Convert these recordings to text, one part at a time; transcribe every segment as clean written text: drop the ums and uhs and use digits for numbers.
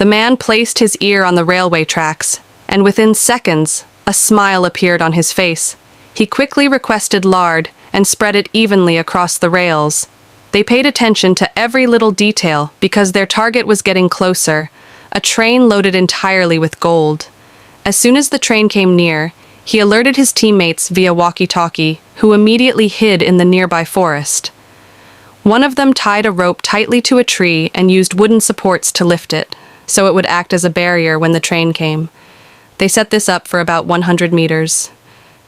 The man placed his ear on the railway tracks, and within seconds, a smile appeared on his face. He quickly requested lard and spread it evenly across the rails. They paid attention to every little detail because their target was getting closer, a train loaded entirely with gold. As soon as the train came near, he alerted his teammates via walkie-talkie, who immediately hid in the nearby forest. One of them tied a rope tightly to a tree and used wooden supports to lift it, so it would act as a barrier when the train came. They set this up for about 100 meters.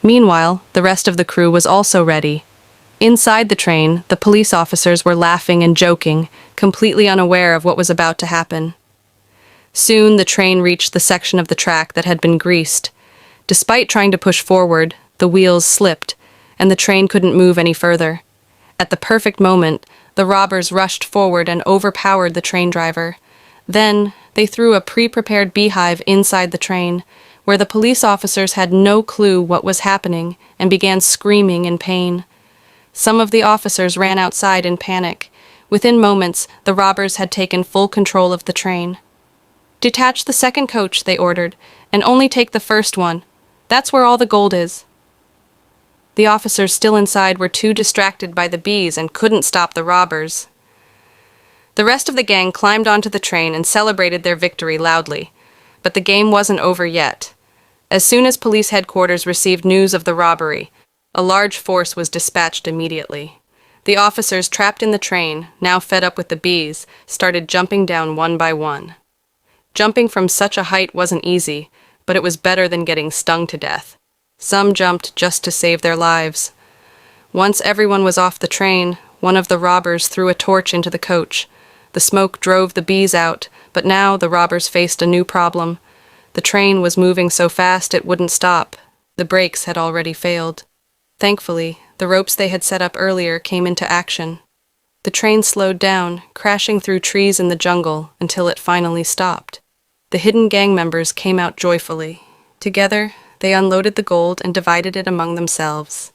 Meanwhile, the rest of the crew was also ready. Inside the train, the police officers were laughing and joking, completely unaware of what was about to happen. Soon, the train reached the section of the track that had been greased. Despite trying to push forward, the wheels slipped, and the train couldn't move any further. At the perfect moment, the robbers rushed forward and overpowered the train driver. Then, they threw a pre-prepared beehive inside the train, where the police officers had no clue what was happening and began screaming in pain. Some of the officers ran outside in panic. Within moments, the robbers had taken full control of the train. "Detach the second coach," they ordered, "and only take the first one. That's where all the gold is." The officers still inside were too distracted by the bees and couldn't stop the robbers. The rest of the gang climbed onto the train and celebrated their victory loudly. But the game wasn't over yet. As soon as police headquarters received news of the robbery, a large force was dispatched immediately. The officers trapped in the train, now fed up with the bees, started jumping down one by one. Jumping from such a height wasn't easy, but it was better than getting stung to death. Some jumped just to save their lives. Once everyone was off the train, one of the robbers threw a torch into the coach. The smoke drove the bees out, but now the robbers faced a new problem. The train was moving so fast it wouldn't stop. The brakes had already failed. Thankfully, the ropes they had set up earlier came into action. The train slowed down, crashing through trees in the jungle until it finally stopped. The hidden gang members came out joyfully. Together, they unloaded the gold and divided it among themselves.